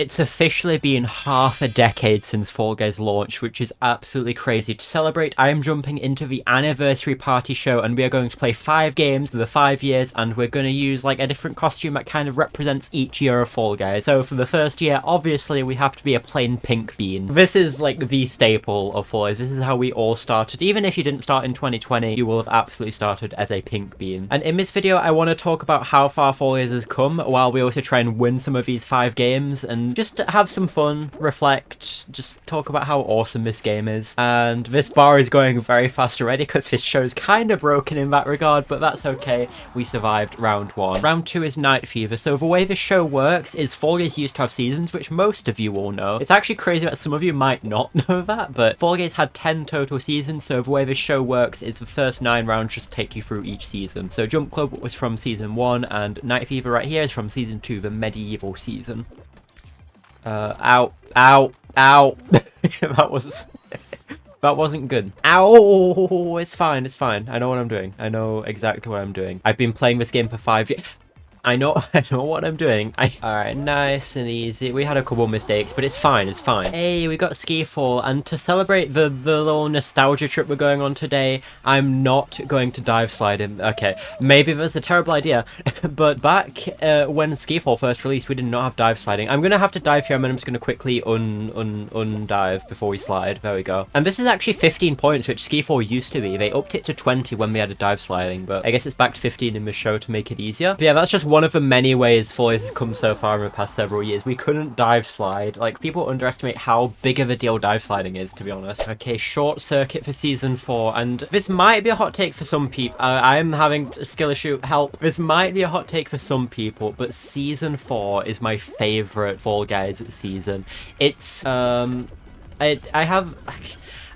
It's officially been half a decade since Fall Guys launched, which is absolutely crazy. To celebrate, I am jumping into the anniversary party show, and we are going to play 5 games for the 5 years, and we're going to use like a different costume that kind of represents each year of Fall Guys. So for the first year, obviously we have to be a plain pink bean. This is like the staple of Fall Guys. This is how we all started. Even if you didn't start in 2020, you will have absolutely started as a pink bean. And in this video, I want to talk about how far Fall Guys has come, while we also try and win some of these 5 games, and just have some fun, reflect, just talk about how awesome this game is. And this bar is going very fast already because this show's kind of broken in that regard, but that's okay. We survived round 1. Round 2 is Night Fever. So the way the show works is Fall Guys used to have seasons, which most of you will know. It's actually crazy that some of you might not know that, but Fall Guys had 10 total seasons, so the way the show works is the first 9 rounds just take you through each season. So Jump Club was from season 1, and Night Fever right here is from season 2, the medieval season. Ow. That wasn't good. Ow! It's fine, it's fine. I know what I'm doing. I know exactly what I'm doing. I've been playing this game for 5 years. I know what I'm doing. Alright, nice and easy. We had a couple mistakes, but it's fine, it's fine. Hey, we got ski fall, and to celebrate the little nostalgia trip we're going on today, I'm not going to dive slide in. Okay, maybe that's a terrible idea, but back when ski fall first released, we did not have dive sliding. I'm gonna have to dive here, and I'm just gonna quickly undive before we slide. There we go. And this is actually 15 points, which ski fall used to be. They upped it to 20 when we had a dive sliding, but I guess it's back to 15 in the show to make it easier. But yeah, that's just one of the many ways Fall Guys has come so far in the past several years. We couldn't dive slide. Like, people underestimate how big of a deal dive sliding is, to be honest. Okay, short circuit for season 4, and this might be a hot take for some people. I'm having a skill issue. Help. This might be a hot take for some people, but season 4 is my favorite Fall Guys season. It's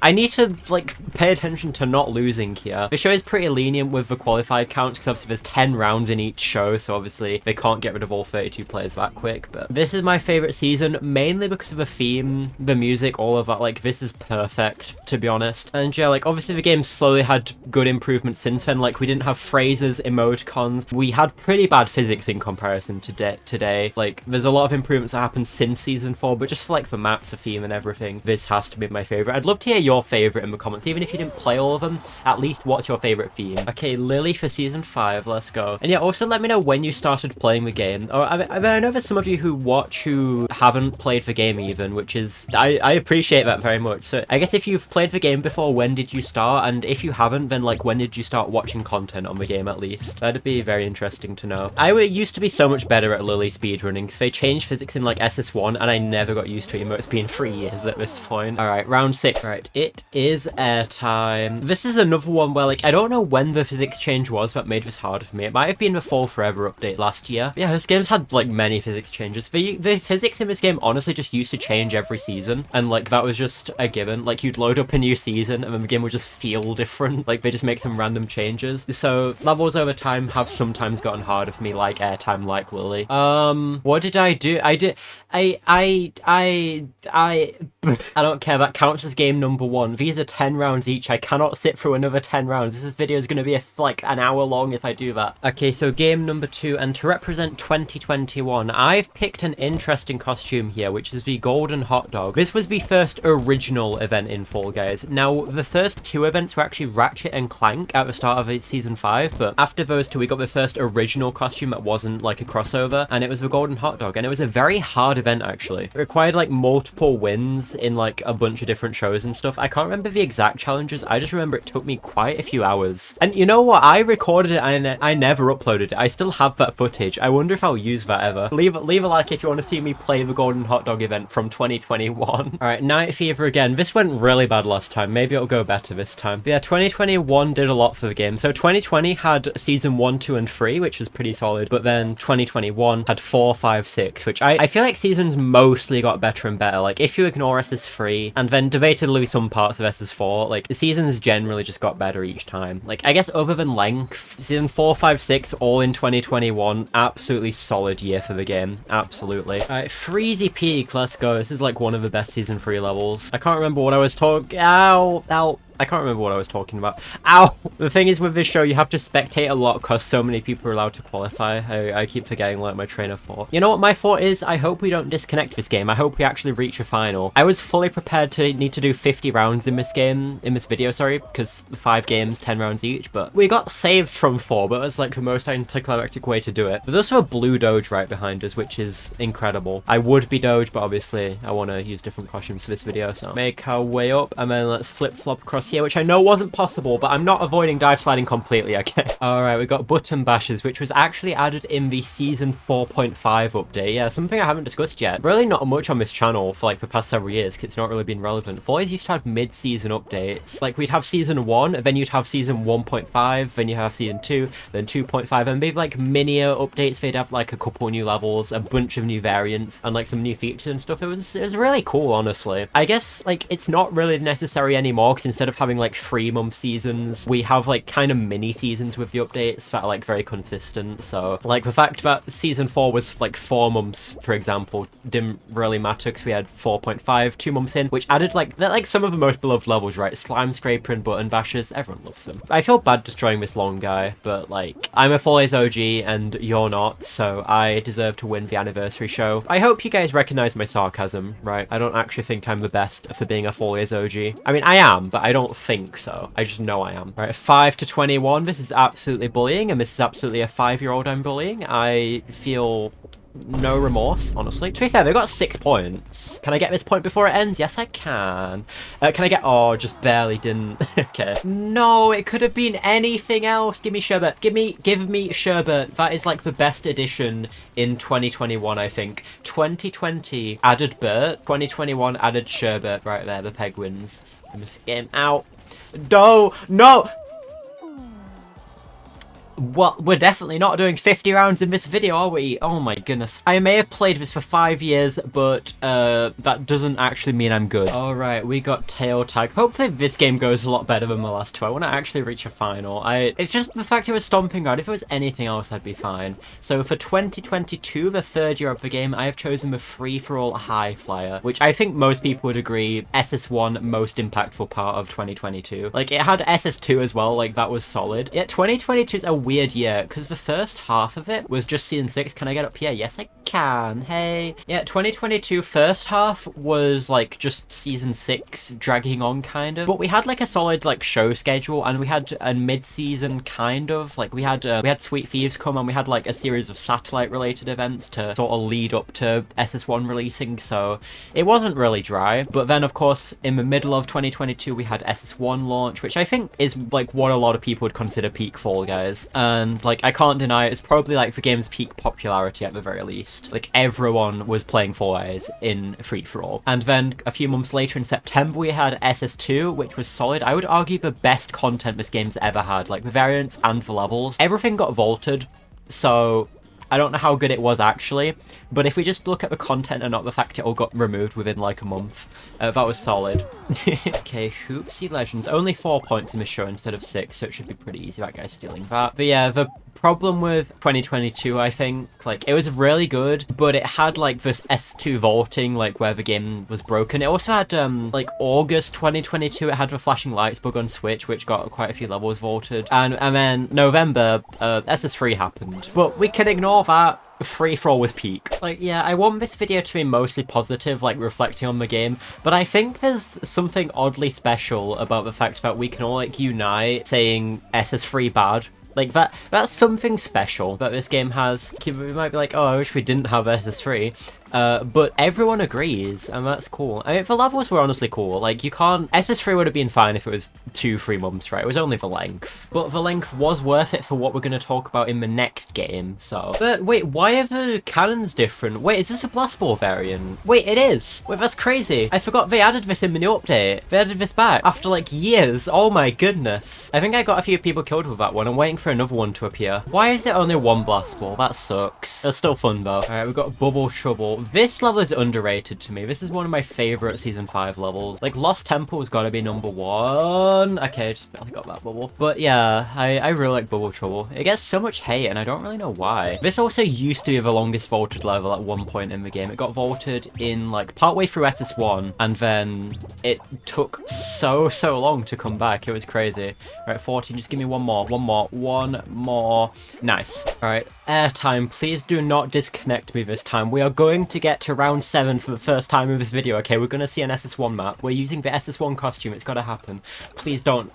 I need to, like, pay attention to not losing here. The show is pretty lenient with the qualified counts, because obviously there's 10 rounds in each show, so obviously they can't get rid of all 32 players that quick. But this is my favorite season, mainly because of the theme, the music, all of that. Like, this is perfect, to be honest. And yeah, like, obviously the game slowly had good improvements since then. Like, we didn't have phrases, emoticons. We had pretty bad physics in comparison to today. Like, there's a lot of improvements that happened since season 4, but just for, like, the maps, the theme, and everything, this has to be my favorite. I'd love to hear your favorite in the comments. Even if you didn't play all of them, at least what's your favorite theme? Okay, Lily for season 5, let's go. And yeah, also let me know when you started playing the game. Or I mean, I know there's some of you who watch who haven't played the game even, which is, I appreciate that very much. So I guess if you've played the game before, when did you start? And if you haven't, then like, when did you start watching content on the game at least? That'd be very interesting to know. I used to be so much better at Lily speedrunning, because they changed physics in like SS1, and I never got used to it, even though it's been 3 years at this point. Alright, round 6. Right, it is airtime. This is another one where, like, I don't know when the physics change was that made this harder for me. It might have been the Fall Forever update last year. Yeah, this game's had, like, many physics changes. The physics in this game honestly just used to change every season, and, like, that was just a given. Like, you'd load up a new season, and then the game would just feel different. Like, they just make some random changes. So, levels over time have sometimes gotten harder for me, like airtime, like Lily. What did I do? I don't care, that counts as game number 1. These are 10 rounds each. I cannot sit through another 10 rounds. This video is going to be like an hour long if I do that. Okay, so game number 2, and to represent 2021, I've picked an interesting costume here, which is the golden hot dog. This was the first original event in Fall Guys. Now, the first 2 events were actually Ratchet and Clank at the start of season 5, but after those 2, we got the first original costume that wasn't like a crossover, and it was the golden hot dog, and it was a very hard event actually. It required like multiple wins in like a bunch of different shows and stuff. I can't remember the exact challenges. I just remember it took me quite a few hours. And you know what? I recorded it and I never uploaded it. I still have that footage. I wonder if I'll use that ever. Leave a like if you want to see me play the golden hot dog event from 2021. Alright, Night Fever again. This went really bad last time. Maybe it'll go better this time. But yeah, 2021 did a lot for the game. So 2020 had season 1, 2, and 3, which was pretty solid. But then 2021 had 4, 5, 6, which I feel like seasons mostly got better and better. Like, if you ignore SS3, and then debatably some parts of SS4, like, the seasons generally just got better each time. Like, I guess other than length, season 4, 5, 6, all in 2021, absolutely solid year for the game. Absolutely. Alright, Freezy Peak, let's go. This is like one of the best season 3 levels. I can't remember what I was talking. Ow! I can't remember what I was talking about. Ow! The thing is with this show, you have to spectate a lot because so many people are allowed to qualify. I keep forgetting like my train of thought. You know what my thought is? I hope we don't disconnect this game. I hope we actually reach a final. I was fully prepared to need to do 50 rounds in this video, sorry, because 5 games, 10 rounds each, but we got saved from 4, but that's like the most anticlimactic way to do it. But there's also a blue Doge right behind us, which is incredible. I would be Doge, but obviously I want to use different costumes for this video, so make our way up, and then let's flip-flop across here, which I know wasn't possible, but I'm not avoiding dive sliding completely, okay? Alright, we got button bashes, which was actually added in the season 4.5 update. Yeah, something I haven't discussed yet. Really not much on this channel for like the past several years, because it's not really been relevant. Follies used to have mid-season updates. Like, we'd have season 1, then you'd have season 1.5, then you have season 2, then 2.5, and maybe like minier updates. They'd have like a couple new levels, a bunch of new variants, and like some new features and stuff. It was really cool, honestly. I guess like it's not really necessary anymore, because instead of having like 3-month seasons, we have like kind of mini seasons with the updates that are like very consistent. So like the fact that season 4 was like 4 months, for example, didn't really matter, because we had 4.5 2 months in, which added like they're like some of the most beloved levels, right? Slime Scraper and Button Bashers, everyone loves them. I feel bad destroying this long guy, but like I'm a Follies OG and you're not, so I deserve to win the anniversary show. I hope you guys recognize my sarcasm, right? I don't actually think I'm the best for being a Follies OG. I mean, I am, but I don't think so. I just know I am. Right, 5 to 21. This is absolutely bullying, and this is absolutely a 5-year-old I'm bullying. I feel no remorse, honestly. To be fair, they got 6 points. Can I get this point before it ends? Yes, I can. Can I get... Oh, just barely didn't. Okay. No, it could have been anything else. Give me sherbet. Give me sherbet. That is like the best addition in 2021, I think. 2020 added Bert. 2021 added sherbet. Right there, the Penguins. I must get him out. No! Well, we're definitely not doing 50 rounds in this video, are we? Oh my goodness. I may have played this for 5 years, but that doesn't actually mean I'm good. Alright, we got tail tag. Hopefully this game goes a lot better than the last 2. I want to actually reach a final. It's just the fact it was Stomping Ground. If it was anything else, I'd be fine. So for 2022, the 3rd year of the game, I have chosen the free-for-all high flyer, which I think most people would agree SS1 most impactful part of 2022. Like, it had SS2 as well, like that was solid. Yet 2022 is a weird year, because the first half of it was just season 6. Can I get up here? Yes, I can. Hey. Yeah, 2022 first half was like just season 6 dragging on kind of, but we had like a solid like show schedule, and we had a mid-season kind of like we had Sweet Thieves come, and we had like a series of satellite related events to sort of lead up to SS1 releasing, so it wasn't really dry. But then of course in the middle of 2022 we had SS1 launch, which I think is like what a lot of people would consider peak Fall Guys. And like I can't deny it's probably like the game's peak popularity at the very least. Like everyone was playing Fall Guys in free-for-all. And then a few months later in September we had SS2, which was solid. I would argue the best content this game's ever had, like the variants and the levels. Everything got vaulted, so I don't know how good it was actually, but if we just look at the content and not the fact it all got removed within like a month, that was solid. Okay, Hoopsie Legends. Only 4 points in the show instead of 6, so it should be pretty easy. That guy's stealing that. But yeah, the problem with 2022, I think, like, it was really good, but it had like this S2 vaulting, like where the game was broken. It also had like August 2022, it had the flashing lights bug on Switch, which got quite a few levels vaulted, and then November SS3 happened, but we can ignore that. Free-for-all was peak. Like, yeah, I want this video to be mostly positive, like reflecting on the game, but I think there's something oddly special about the fact that we can all like unite saying SS3 bad. Like, that's something special that this game has. We might be like, oh, I wish we didn't have SS3. But everyone agrees, and that's cool. I mean, the levels were honestly cool. Like, you can't... SS3 would have been fine if it was 2-3 months, right? It was only the length. But the length was worth it for what we're going to talk about in the next game, so... But wait, why are the cannons different? Wait, is this a Blast Ball variant? Wait, it is! Wait, that's crazy. I forgot they added this in the new update. They added this back after, like, years. Oh my goodness. I think I got a few people killed with that one. I'm waiting for another one to appear. Why is it only 1 Blast Ball? That sucks. That's still fun, though. Alright, we've got Bubble Trouble. this level is underrated to me. This is one of my favorite Season 5 levels. Like, Lost Temple has got to be number 1. Okay, just barely got that bubble. But yeah, I really like Bubble Trouble. It gets so much hate, and I don't really know why. This also used to be the longest vaulted level at one point in the game. It got vaulted in, like, partway through SS1, and then it took so long to come back. It was crazy. Right, 14, just give me one more. Nice. Alright, airtime, please do not disconnect me this time. We are going to get to round 7 for the first time in this video, okay? We're gonna see an SS1 map. We're using the SS1 costume. It's gotta happen. Please don't.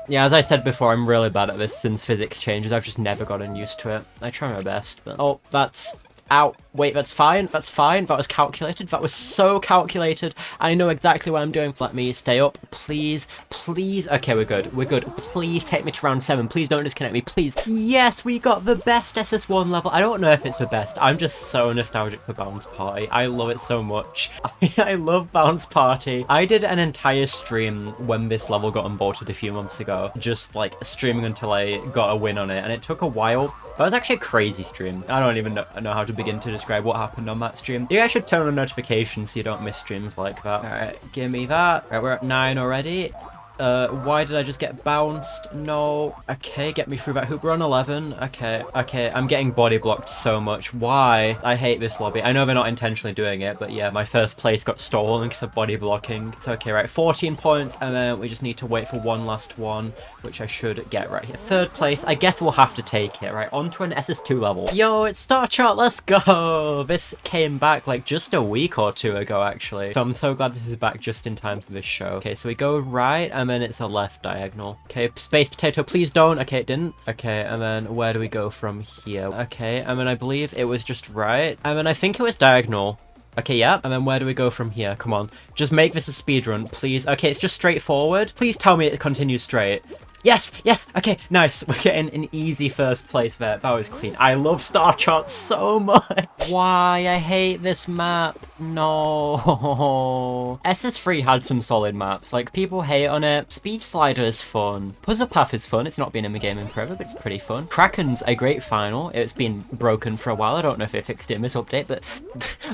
Yeah, as I said before, I'm really bad at this since physics changes. I've just never gotten used to it. I try my best, but... Oh, that's... Ow. Wait, that's fine. That's fine. That was calculated. That was so calculated. I know exactly what I'm doing. Let me stay up. Please. Please. Okay, we're good. We're good. Please take me to round 7. Please don't disconnect me. Please. Yes, we got the best SS1 level. I don't know if it's the best. I'm just so nostalgic for Bounce Party. I love it so much. I love Bounce Party. I did an entire stream when this level got unbolted a few months ago. Just like streaming until I got a win on it. And it took a while. That was actually a crazy stream. I don't even know how to begin to describe what happened on that stream. You guys should turn on notifications so you don't miss streams like that. Alright, give me that. Alright, we're at 9 already. Why did I just get bounced? No. Okay, get me through that hoop. We're on 11. Okay, I'm getting body blocked so much. Why? I hate this lobby. I know they're not intentionally doing it, but yeah, my first place got stolen because of body blocking. It's okay, right? 14 points, and then we just need to wait for one last one, which I should get right here. 3rd place. I guess we'll have to take it, right? On to an SS2 level. Yo, it's Star Chart. Let's go. This came back like just a week or 2 ago, actually. So I'm so glad this is back just in time for this show. Okay, so we go right, and then it's a left diagonal. Okay, space potato, please don't. Okay, it didn't. Okay, and then where do we go from here? Okay, and then I believe it was just right. And then I think it was diagonal. Okay, yeah. And then where do we go from here? Come on. Just make this a speedrun, please. Okay, it's just straight forward. Please tell me it continues straight. Yes, yes, okay, nice. We're getting an easy 1st place there. That was clean. I love Star Chart so much. Why? I hate this map. No. SS3 had some solid maps. Like, people hate on it. Speed Slider is fun. Puzzle Path is fun. It's not been in the game in forever, but it's pretty fun. Kraken's a great final. It's been broken for a while. I don't know if they fixed it in this update, but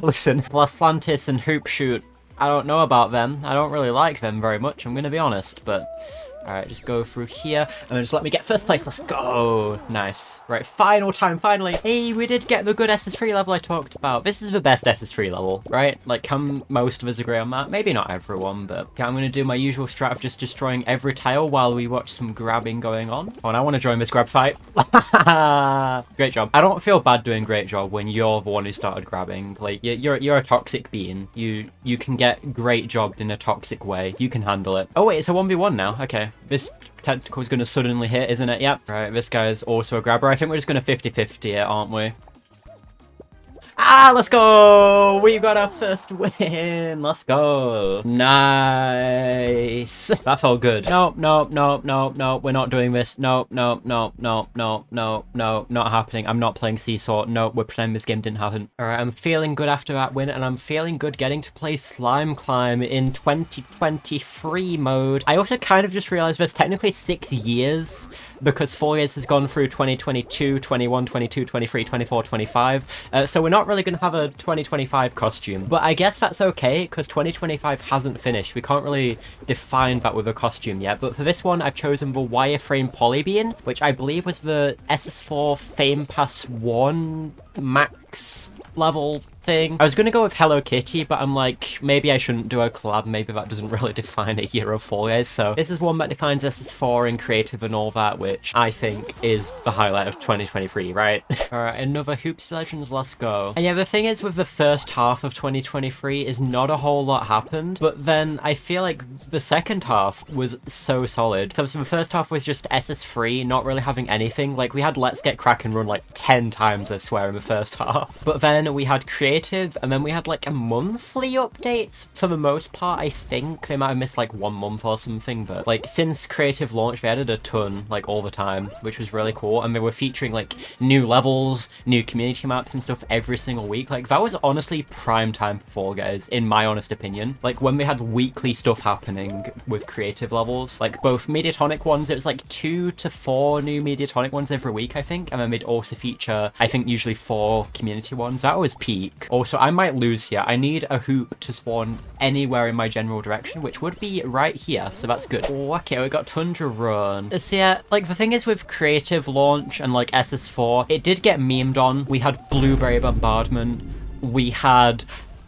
listen. Laslantis and Hoop Shoot, I don't know about them. I don't really like them very much, I'm gonna be honest, but... Alright, just go through here, and then just let me get 1st place. Let's go! Nice. Right, final time, finally. Hey, we did get the good SS3 level I talked about. This is the best SS3 level, right? Like, can most of us agree on that? Maybe not everyone, but... Okay, I'm gonna do my usual strat of just destroying every tile while we watch some grabbing going on. Oh, and I want to join this grab fight. Great job. I don't feel bad doing great job when you're the one who started grabbing. Like, you're a toxic being. You can get great jobbed in a toxic way. You can handle it. Oh, wait, it's a 1v1 now. Okay. This tentacle is going to suddenly hit, isn't it? Yep. Right, this guy is also a grabber. I think we're just going to 50-50 it, aren't we? Ah, let's go! We got our 1st win! Let's go! Nice! That felt good. No, we're not doing this. No, not happening. I'm not playing Seesaw. No, we're pretending this game didn't happen. Alright, I'm feeling good after that win, and I'm feeling good getting to play Slime Climb in 2023 mode. I also kind of just realized there's technically 6 years, because 4 years has gone through 2022, 21, 22, 23, 24, 25. So we're not really going to have a 2025 costume. But I guess that's okay, because 2025 hasn't finished. We can't really define that with a costume yet. But for this one, I've chosen the wireframe polybean, which I believe was the SS4 Fame Pass 1 max level thing. I was going to go with Hello Kitty, but I'm like, maybe I shouldn't do a collab. Maybe that doesn't really define a year of 4 years. So this is one that defines SS4 in creative and all that, which I think is the highlight of 2023, right? Alright, another Hoops Legends, let's go. And yeah, the thing is with the first half of 2023 is not a whole lot happened, but then I feel like the second half was so solid. So the first half was just SS3, not really having anything. Like, we had Let's Get Crack and Run like 10 times, I swear, in the first half. But then we had creative, and then we had like a monthly update for the most part. I think they might have missed like 1 month or something, but like since creative launch they added a ton, like all the time, which was really cool. And they were featuring like new levels, new community maps and stuff every single week. Like that was honestly prime time for Fall Guys, in my honest opinion. Like when they had weekly stuff happening with creative levels, like both Mediatonic ones, it was like 2 to 4 new Mediatonic ones every week, I think, and then they'd also feature, I think, usually 4 community ones. That was peak. think. Also, I might lose here. I need a hoop to spawn anywhere in my general direction, which would be right here, so that's good. Oh, okay, we got Tundra Run. So yeah, like the thing is with creative launch and like SS4, it did get memed on. We had Blueberry Bombardment. We had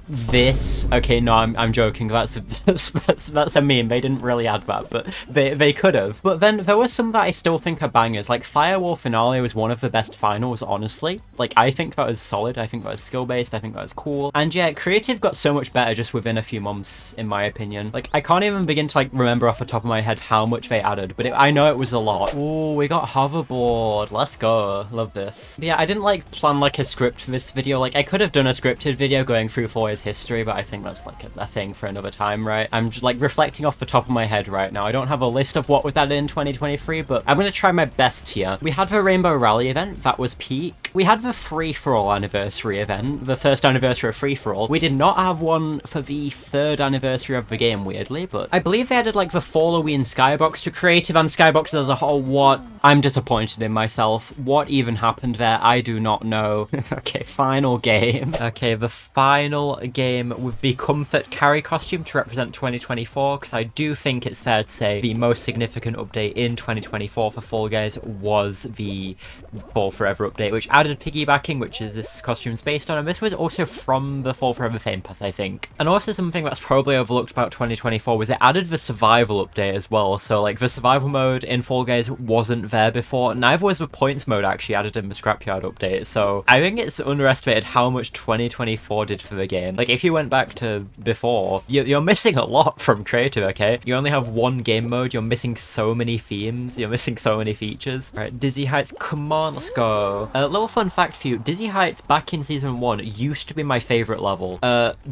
this. Okay, no, I'm joking. That's a meme. They didn't really add that, but they could have. But then there were some that I still think are bangers. Like Firewall Finale was one of the best finals, honestly. Like I think that was solid. I think that was skill based. I think that was cool. And yeah, creative got so much better just within a few months, in my opinion. Like I can't even begin to like remember off the top of my head how much they added, but I know it was a lot. Oh, we got hoverboard. Let's go. Love this. But yeah, I didn't like plan like a script for this video. Like I could have done a scripted video going through 4 years history, but I think that's like a thing for another time, right? I'm just like reflecting off the top of my head right now. I don't have a list of what was added in 2023, but I'm gonna try my best here. We had the Rainbow Rally event, that was peak. We had the free-for-all anniversary event, the first anniversary of free-for-all. We did not have one for the 3rd anniversary of the game, weirdly, but I believe they added like the Halloween Skybox to creative and Skybox as a whole. What? I'm disappointed in myself. What even happened there? I do not know. Okay, final game. Okay, the final game with the Comfort Carry costume to represent 2024, because I do think it's fair to say the most significant update in 2024 for Fall Guys was the Fall Forever update, which added piggybacking, which is this costume's based on, and this was also from the Fall Forever Fame Pass, I think. And also something that's probably overlooked about 2024 was it added the survival update as well, so like the survival mode in Fall Guys wasn't there before, neither was the points mode actually added in the Scrapyard update, so I think it's underestimated how much 2024 did for the game. Like if you went back to before, you're missing a lot from creative, okay? You only have one game mode, you're missing so many themes, you're missing so many features. Alright, Dizzy Heights, come on, let's go. A little fun fact for you, Dizzy Heights back in season 1 used to be my favourite level.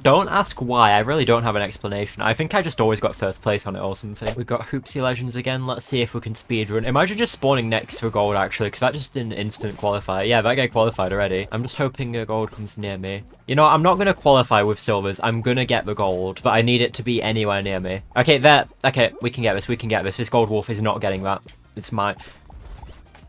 Don't ask why, I really don't have an explanation. I think I just always got first place on it or something. We got Hoopsie Legends again, let's see if we can speedrun. Imagine just spawning next for gold actually, because that just didn't instant qualify. Yeah, that guy qualified already. I'm just hoping a gold comes near me. You know, I'm not going to qualify with silvers. I'm going to get the gold, but I need it to be anywhere near me. Okay, there. Okay, we can get this. We can get this. This gold wolf is not getting that. It's mine.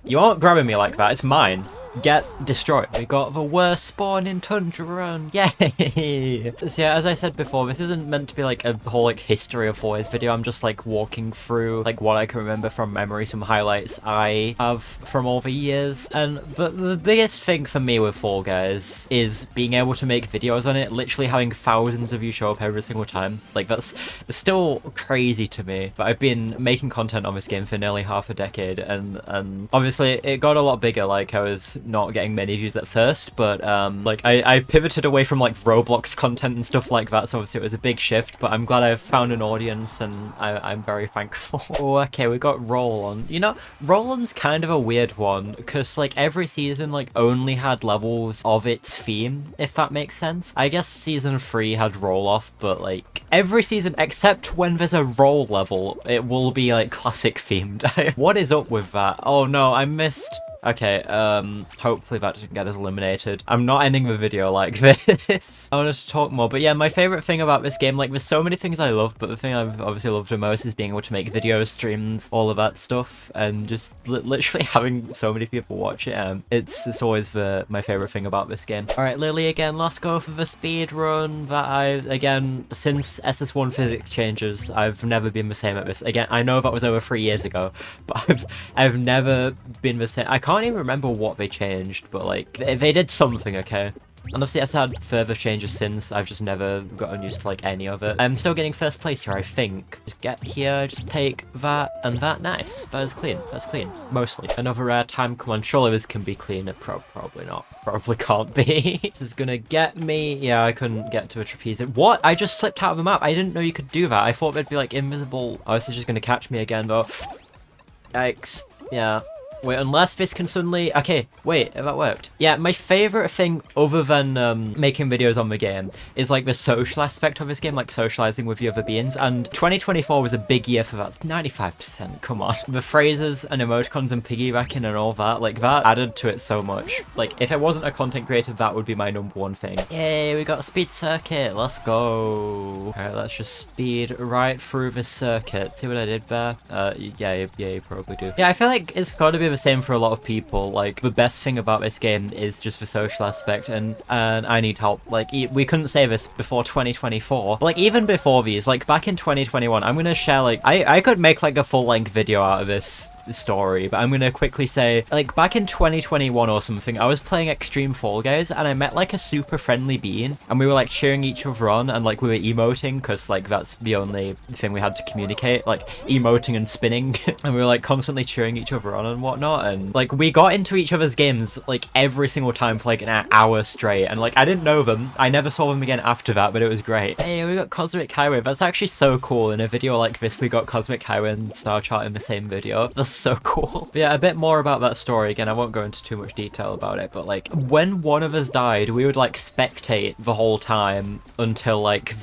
You aren't grabbing me like that. It's mine. Get destroyed. We got the worst spawn in Tundra Run. Yay! So yeah, as I said before, this isn't meant to be like a whole like history of 4 years video. I'm just like walking through like what I can remember from memory, some highlights I have from all the years. And the biggest thing for me with Fall Guys is being able to make videos on it, literally having thousands of you show up every single time. Like that's still crazy to me. But I've been making content on this game for nearly half a decade, and obviously it got a lot bigger. Like I was not getting many views at first, but like I pivoted away from like Roblox content and stuff like that, so obviously it was a big shift, but I'm glad I've found an audience and I'm very thankful. Oh, okay, we got Roll-On. You know, Roll-On's kind of a weird one, because like every season like only had levels of its theme, if that makes sense. I guess season 3 had Roll-Off, but like every season except when there's a roll level, it will be like classic themed. What is up with that? Oh no, I missed... Okay, hopefully that doesn't get us eliminated. I'm not ending the video like this. I want to talk more, but yeah, my favorite thing about this game, like there's so many things I love, but the thing I've obviously loved the most is being able to make videos, streams, all of that stuff, and just literally having so many people watch it. It's always my favorite thing about this game. All right, Lily again, let's go for the speed run that again, since SS1 physics changes, I've never been the same at this. Again, I know that was over 3 years ago, but I've never been the same. I can't even remember what they changed, but like they did something, okay? And obviously it's had further changes since. I've just never gotten used to like any of it. I'm still getting first place here, I think. Just get here, just take that and that. Nice. That is clean. That's clean. Mostly. Another rare time. Come on, surely this can be clean. Probably not. Probably can't be. This is gonna get me. Yeah, I couldn't get to a trapeze. What? I just slipped out of the map. I didn't know you could do that. I thought they'd be like invisible. Oh, this is just gonna catch me again, though. Yikes. Yeah. Wait, unless this can suddenly... Okay, wait, that worked. Yeah, my favourite thing other than making videos on the game is like the social aspect of this game, like socialising with the other beings, and 2024 was a big year for that. 95%, come on. The phrases and emoticons and piggybacking and all that, like that added to it so much. Like, if it wasn't a content creator, that would be my #1 thing. Yay, we got a speed circuit, let's go. Alright, let's just speed right through this circuit. See what I did there? Yeah, you probably do. Yeah, I feel like it's gotta be the same for a lot of people. Like, the best thing about this game is just the social aspect, and I need help. Like, we couldn't say this before 2024, but like even before these, like back in 2021, I'm gonna share, like, I could make like a full-length video out of this story, but I'm gonna quickly say, like, back in 2021 or something, I was playing Extreme Fall Guys, and I met like a super friendly being, and we were like cheering each other on, and like we were emoting, because like that's the only thing we had to communicate, like emoting and spinning. And we were like constantly cheering each other on and whatnot, and like we got into each other's games like every single time for like an hour straight, and like I didn't know them, I never saw them again after that, but it was great. Hey, we got Cosmic Highway. That's actually so cool. In a video like this, we got Cosmic Highway and Star Chart in the same video. That's so cool. But yeah, a bit more about that story. Again, I won't go into too much detail about it, but like when one of us died, we would like spectate the whole time until like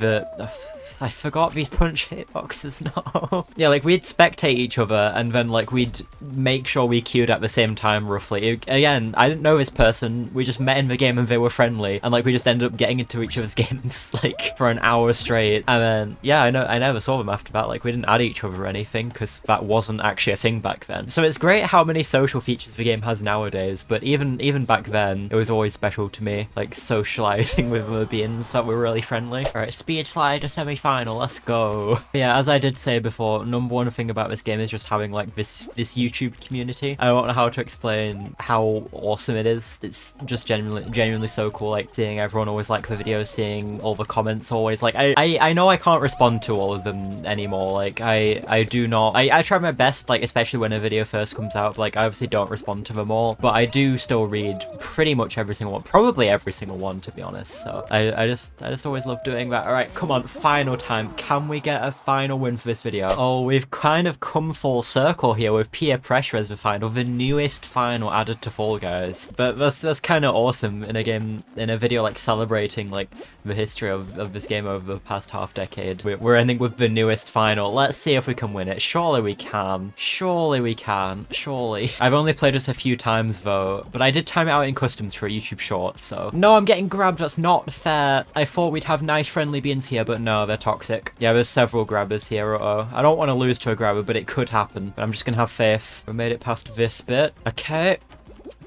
I forgot these punch hitboxes now. Yeah, like we'd spectate each other, and then like we'd make sure we queued at the same time roughly. Again, I didn't know this person, we just met in the game and they were friendly, and like we just ended up getting into each other's games like for an hour straight. And then yeah, I never saw them after that. Like we didn't add each other or anything, because that wasn't actually a thing back then. So it's great how many social features the game has nowadays, but even back then it was always special to me, like socializing with other beings that were really friendly. Alright, speed slide to semi-final, let's go. But yeah, as I did say before, number one thing about this game is just having like this YouTube community. I don't know how to explain how awesome it is. It's just genuinely so cool, like seeing everyone always like the videos, seeing all the comments always. Like I know I can't respond to all of them anymore. Like I do not, I try my best, like especially when a video first comes out. Like I obviously don't respond to them all, but I do still read pretty much every single one, probably every single one, to be honest. So I just always love doing that. All right, come on, final time. Can we get a final win for this video? Oh, we've kind of come full circle here with Peer Pressure as the final, the newest final added to Fall Guys. But that's kind of awesome in a game, in a video like celebrating like the history of this game over the past half decade. We're ending with the newest final. Let's see if we can win it. Surely we can. Surely we can. Surely. I've only played this a few times though, but I did time it out in customs for a YouTube short, so. No, I'm getting grabbed. That's not fair. I thought we'd have nice friendly beings here, but no, they're toxic. Yeah, there's several grabbers here. Uh-oh. I don't want to lose to a grabber, but it could happen. But I'm just gonna have faith. We made it past this bit. Okay.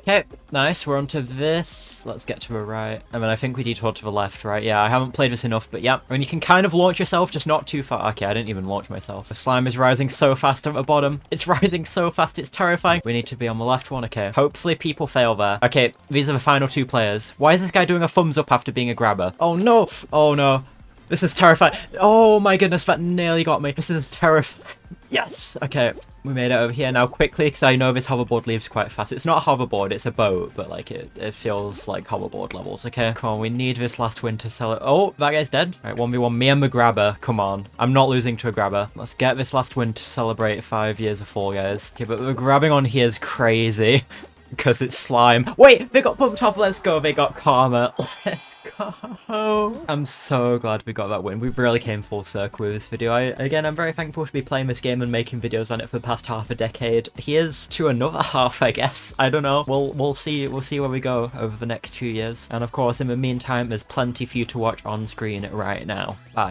Okay, nice. We're onto this. Let's get to the right. And then I think we detoured to the left, right? Yeah, I haven't played this enough, but yeah. And you can kind of launch yourself, just not too far. Okay, I didn't even launch myself. The slime is rising so fast at the bottom. It's rising so fast, it's terrifying. We need to be on the left one. Okay, hopefully people fail there. Okay, these are the final two players. Why is this guy doing a thumbs up after being a grabber? Oh no! Oh no. This is terrifying. Oh my goodness, that nearly got me. This is terrifying. Yes! Okay, we made it over here now quickly, because I know this hoverboard leaves quite fast. It's not a hoverboard, it's a boat, but like it feels like hoverboard levels. Okay, come on, we need this last win to sell it. Oh, that guy's dead. All right, 1v1, me and the grabber. Come on. I'm not losing to a grabber. Let's get this last win to celebrate 5 years of Fall Guys. Okay, but the grabbing on here is crazy. Because it's slime. Wait, they got bumped off. Let's go. They got karma. Let's go. I'm so glad we got that win. We really came full circle with this video. Again, I'm very thankful to be playing this game and making videos on it for the past half a decade. Here's to another half, I guess. I don't know. We'll see where we go over the next 2 years. And of course, in the meantime, there's plenty for you to watch on screen right now. Bye.